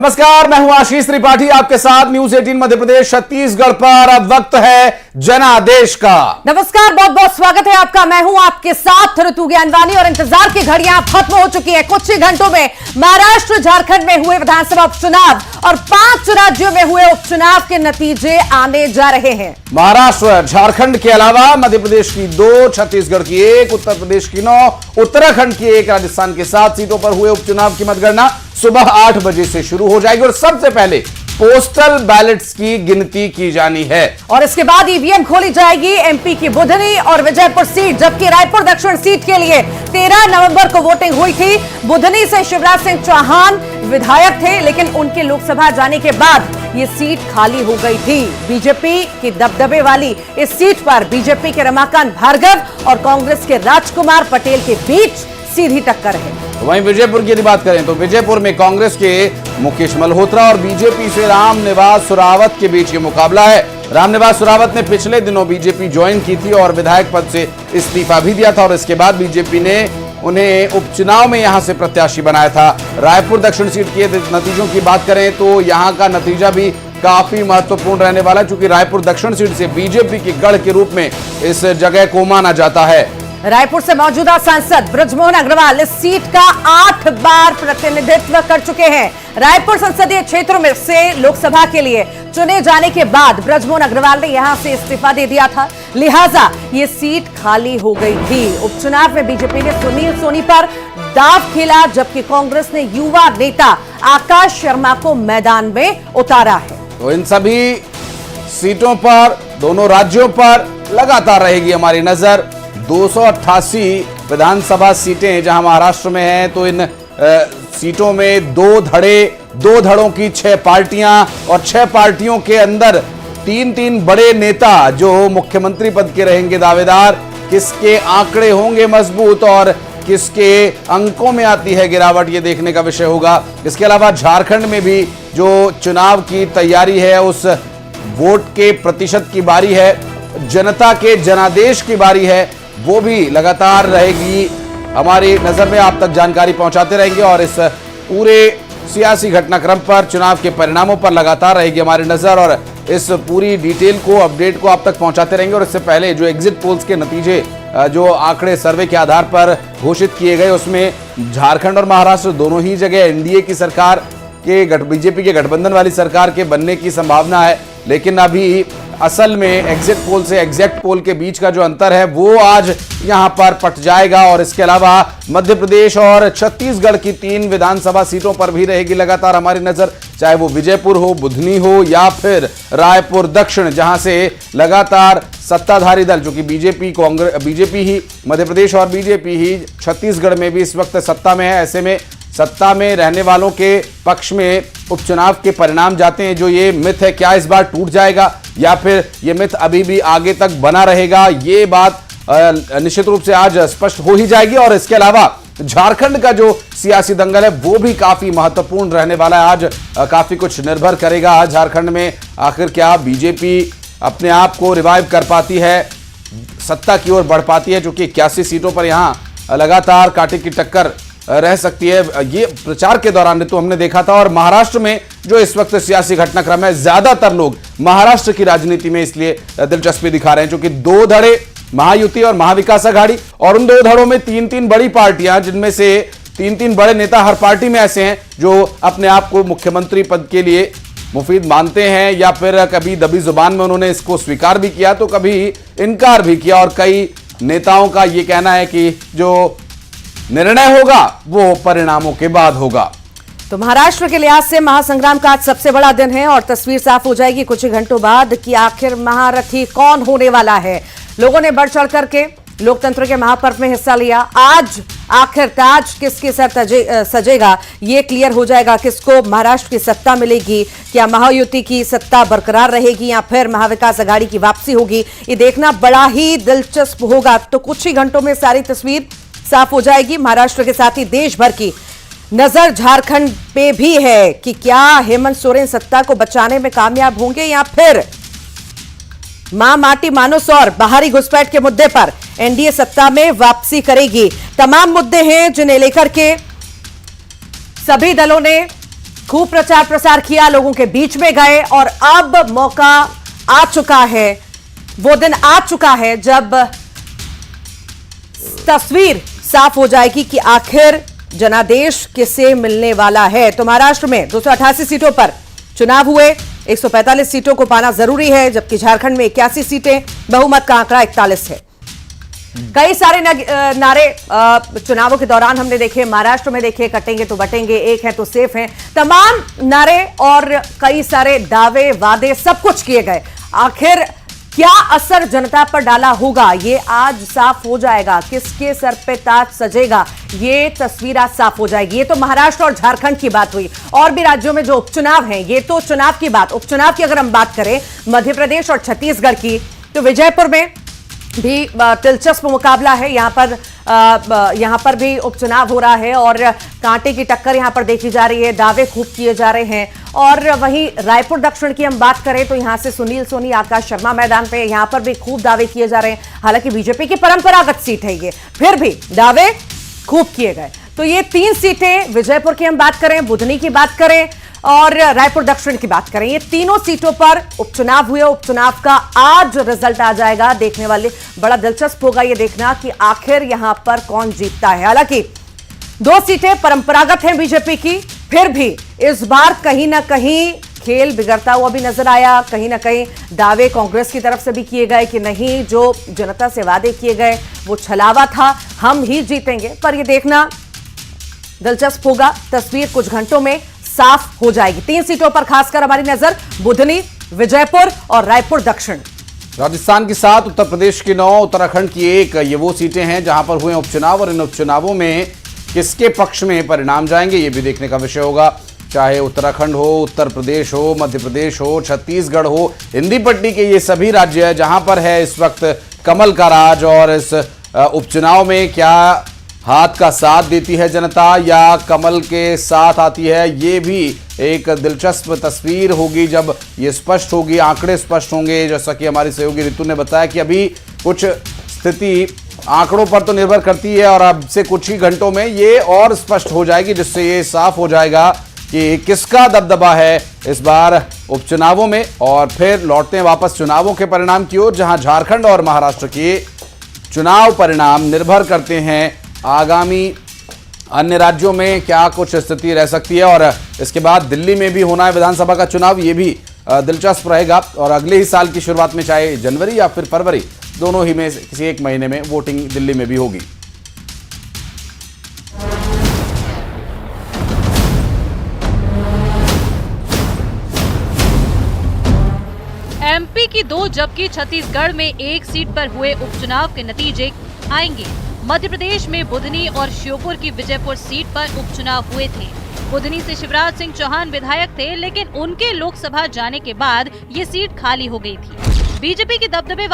नमस्कार, मैं हूं आशीष त्रिपाठी आपके साथ न्यूज 18 मध्य प्रदेश छत्तीसगढ़ पर। अब वक्त है जनादेश का। नमस्कार, बहुत बहुत स्वागत है आपका। मैं हूं आपके साथ ऋतु ज्ञानवानी और इंतजार की घड़ियां खत्म हो चुकी है। कुछ ही घंटों में महाराष्ट्र झारखंड में हुए विधानसभा उपचुनाव और 5 राज्यों में हुए उपचुनाव के नतीजे आने जा रहे हैं। महाराष्ट्र झारखंड के अलावा मध्य प्रदेश की 2, छत्तीसगढ़ की 1, उत्तर प्रदेश की 9, उत्तराखंड की 1, राजस्थान के 7 सीटों पर हुए उपचुनाव की मतगणना सुबह 8 बजे से शुरू हो जाएगी और सबसे पहले पोस्टल बैलेट्स की गिनती की जानी है और इसके बाद ईवीएम खोली जाएगी। एमपी की बुधनी और विजयपुर सीट, जबकि रायपुर दक्षिण सीट के लिए 13 नवंबर को वोटिंग हुई थी। बुधनी से शिवराज सिंह चौहान विधायक थे, लेकिन उनके लोकसभा जाने के बाद ये सीट खाली हो गई थी। बीजेपी की दबदबे वाली इस सीट पर बीजेपी के रमाकांत भार्गव और कांग्रेस के राजकुमार पटेल के बीच सीधी टक्कर है। वहीं विजयपुर की यदि बात करें तो विजयपुर में कांग्रेस के मुकेश मल्होत्रा और बीजेपी से रामनिवास सुरावत के बीच ये मुकाबला है। रामनिवास सुरावत ने पिछले दिनों बीजेपी ज्वाइन की थी और विधायक पद से इस्तीफा भी दिया था और इसके बाद बीजेपी ने उन्हें उपचुनाव में यहां से प्रत्याशी बनाया था। रायपुर दक्षिण सीट के नतीजों की बात करें तो यहां का नतीजा भी काफी महत्वपूर्ण रहने वाला है, क्योंकि रायपुर दक्षिण सीट से बीजेपी की गढ़ के रूप में इस जगह को माना जाता है। रायपुर से मौजूदा सांसद बृजमोहन अग्रवाल इस सीट का 8 बार प्रतिनिधित्व कर चुके हैं। रायपुर संसदीय क्षेत्र में से लोकसभा के लिए चुने जाने के बाद बृजमोहन अग्रवाल ने यहां से इस्तीफा दे दिया था, लिहाजा ये सीट खाली हो गई थी। उपचुनाव में बीजेपी ने सुनील सोनी पर दांव खेला, जबकि कांग्रेस ने युवा नेता आकाश शर्मा को मैदान में उतारा है। तो इन सभी सीटों पर, दोनों राज्यों पर लगातार रहेगी हमारी नजर। 288 विधानसभा सीटें जहां महाराष्ट्र में हैं, तो इन सीटों में 2 धड़ों की 6 पार्टियां और 6 पार्टियों के अंदर 3 बड़े नेता जो मुख्यमंत्री पद के रहेंगे दावेदार। किसके आंकड़े होंगे मजबूत और किसके अंकों में आती है गिरावट, ये देखने का विषय होगा। इसके अलावा झारखंड में भी जो चुनाव की तैयारी है, उस वोट के प्रतिशत की बारी है, जनता के जनादेश की बारी है, वो भी लगातार रहेगी हमारी नजर में। आप तक जानकारी पहुंचाते रहेंगे और इस पूरे सियासी घटनाक्रम पर, चुनाव के परिणामों पर लगातार रहेगी हमारी नजर और इस पूरी डिटेल को, अपडेट को आप तक पहुंचाते रहेंगे। और इससे पहले जो एग्जिट पोल्स के नतीजे, जो आंकड़े सर्वे के आधार पर घोषित किए गए, उसमें झारखंड और महाराष्ट्र दोनों ही जगह एनडीए की सरकार के, बीजेपी के गठबंधन वाली सरकार के बनने की संभावना है। लेकिन अभी असल में एग्जिट पोल से एग्जैक्ट पोल के बीच का जो अंतर है वो आज यहां पर पट जाएगा। और इसके अलावा मध्य प्रदेश और छत्तीसगढ़ की 3 विधानसभा सीटों पर भी रहेगी लगातार हमारी नजर, चाहे वो विजयपुर हो, बुधनी हो या फिर रायपुर दक्षिण, जहां से लगातार सत्ताधारी दल, जो कि बीजेपी ही मध्य प्रदेश और बीजेपी ही छत्तीसगढ़ में भी इस वक्त सत्ता में है। ऐसे में सत्ता में रहने वालों के पक्ष में उपचुनाव के परिणाम जाते हैं। जो ये मिथ है, क्या इस बार टूट जाएगा या फिर ये मिथ अभी भी आगे तक बना रहेगा, ये बात निश्चित रूप से आज स्पष्ट हो ही जाएगी। और इसके अलावा झारखंड का जो सियासी दंगल है वो भी काफी महत्वपूर्ण रहने वाला है। आज काफी कुछ निर्भर करेगा आज झारखंड में आखिर क्या बीजेपी अपने आप को रिवाइव कर पाती है, सत्ता की ओर बढ़ पाती है, जो कि 81 सीटों पर यहां लगातार कांटे की टक्कर रह सकती है। ये प्रचार के दौरान तो हमने देखा था। और महाराष्ट्र में जो इस वक्त सियासी घटनाक्रम है, ज्यादातर लोग महाराष्ट्र की राजनीति में इसलिए दिलचस्पी दिखा रहे हैं क्योंकि 2 धड़े, महायुति और महाविकास आघाड़ी, और उन 2 धड़ों में 3 बड़ी पार्टियां, जिनमें से 3 बड़े नेता हर पार्टी में ऐसे हैं जो अपने आप को मुख्यमंत्री पद के लिए मुफीद मानते हैं, या फिर कभी दबी जुबान में उन्होंने इसको स्वीकार भी किया तो कभी इनकार भी किया। और कई नेताओं का यह कहना है कि जो निर्णय होगा वो परिणामों के बाद होगा। तो महाराष्ट्र के लिहाज से महासंग्राम का आज सबसे बड़ा दिन है और तस्वीर साफ हो जाएगी कुछ ही घंटों बाद कि आखिर महारथी कौन होने वाला है। लोगों ने बढ़ चढ़ करके लोकतंत्र के महापर्व में हिस्सा लिया। आज आखिर ताज किसके सर सजेगा, ये क्लियर हो जाएगा। किसको महाराष्ट्र की सत्ता मिलेगी, क्या महायुति की सत्ता बरकरार रहेगी या फिर महाविकास आघाड़ी की वापसी होगी, ये देखना बड़ा ही दिलचस्प होगा। तो कुछ ही घंटों में सारी तस्वीर साफ हो जाएगी। महाराष्ट्र के साथ ही देश भर की नजर झारखंड पे भी है कि क्या हेमंत सोरेन सत्ता को बचाने में कामयाब होंगे या फिर मां माटी मानुस और बाहरी घुसपैठ के मुद्दे पर एनडीए सत्ता में वापसी करेगी। तमाम मुद्दे हैं जिन्हें लेकर के सभी दलों ने खूब प्रचार प्रसार किया, लोगों के बीच में गए और अब मौका आ चुका है, वो दिन आ चुका है जब तस्वीर साफ हो जाएगी कि आखिर जनादेश किसे मिलने वाला है। तो महाराष्ट्र में 288 सीटों पर चुनाव हुए, 145 सीटों को पाना जरूरी है, जबकि झारखंड में 81 सीटें, बहुमत का आंकड़ा 41 है। कई सारे नारे चुनावों के दौरान हमने देखे, महाराष्ट्र में देखे, कटेंगे तो बटेंगे, एक है तो सेफ है, तमाम नारे और कई सारे दावे वादे सब कुछ किए गए। आखिर क्या असर जनता पर डाला होगा, ये आज साफ हो जाएगा। किसके सर पे ताज सजेगा, ये तस्वीर आज साफ हो जाएगी। ये तो महाराष्ट्र और झारखंड की बात हुई, और भी राज्यों में जो उपचुनाव हैं, ये तो चुनाव की बात। उपचुनाव की अगर हम बात करें मध्य प्रदेश और छत्तीसगढ़ की, तो विजयपुर में भी दिलचस्प मुकाबला है। यहां पर भी उपचुनाव हो रहा है और कांटे की टक्कर यहां पर देखी जा रही है, दावे खूब किए जा रहे हैं। और वहीं रायपुर दक्षिण की हम बात करें तो यहां से सुनील सोनी, आकाश शर्मा मैदान पे, यहां पर भी खूब दावे किए जा रहे हैं। हालांकि बीजेपी की परंपरागत सीट है ये, फिर भी दावे खूब किए गए। तो ये 3 सीटें, विजयपुर की हम बात करें, बुधनी की बात करें और रायपुर दक्षिण की बात करें, ये तीनों सीटों पर उपचुनाव हुए। उपचुनाव का आज रिजल्ट आ जाएगा। देखने वाले बड़ा दिलचस्प होगा ये देखना कि आखिर यहां पर कौन जीतता है। हालांकि 2 सीटें परंपरागत हैं बीजेपी की, फिर भी इस बार कहीं ना कहीं खेल बिगड़ता हुआ भी नजर आया। कहीं ना कहीं दावे कांग्रेस की तरफ से भी किए गए कि नहीं, जो जनता से वादे किए गए वो छलावा था, हम ही जीतेंगे। पर ये देखना दिलचस्प होगा, तस्वीर कुछ घंटों में साफ हो जाएगी। 3 सीटों पर खासकर हमारी नजर, बुधनी, विजयपुर और रायपुर दक्षिण। राजस्थान की 7, उत्तर प्रदेश की 9, उत्तराखंड की 1, ये वो सीटें हैं जहां पर हुए उपचुनाव, और इन उपचुनावों में किसके पक्ष में परिणाम जाएंगे ये भी देखने का विषय होगा। चाहे उत्तराखंड हो, उत्तर प्रदेश हो, मध्य प्रदेश हो, छत्तीसगढ़ हो, हिंदी पट्टी के ये सभी राज्य है जहां पर है इस वक्त कमल का राज। और इस उपचुनाव में क्या हाथ का साथ देती है जनता या कमल के साथ आती है, ये भी एक दिलचस्प तस्वीर होगी जब ये स्पष्ट होगी, आंकड़े स्पष्ट होंगे। जैसा कि हमारी सहयोगी ऋतु ने बताया कि अभी कुछ स्थिति आंकड़ों पर तो निर्भर करती है और अब से कुछ ही घंटों में ये और स्पष्ट हो जाएगी, जिससे ये साफ हो जाएगा कि किसका दबदबा है इस बार उपचुनावों में। और फिर लौटते हैं वापस चुनावों के परिणाम की ओर, जहां झारखंड और महाराष्ट्र के चुनाव परिणाम निर्भर करते हैं आगामी अन्य राज्यों में क्या कुछ स्थिति रह सकती है। और इसके बाद दिल्ली में भी होना है विधानसभा का चुनाव, ये भी दिलचस्प रहेगा। और अगले ही साल की शुरुआत में, चाहे जनवरी या फिर फरवरी, दोनों ही में किसी एक महीने में वोटिंग दिल्ली में भी होगी। एमपी की 2 जबकि छत्तीसगढ़ में 1 सीट पर हुए उपचुनाव के नतीजे आएंगे। मध्य प्रदेश में बुधनी और श्योपुर की विजयपुर सीट पर उपचुनाव हुए थे। बुधनी से शिवराज सिंह चौहान विधायक थे, लेकिन उनके लोकसभा जाने के बाद ये सीट खाली हो गई थी। बीजेपी के दबदबे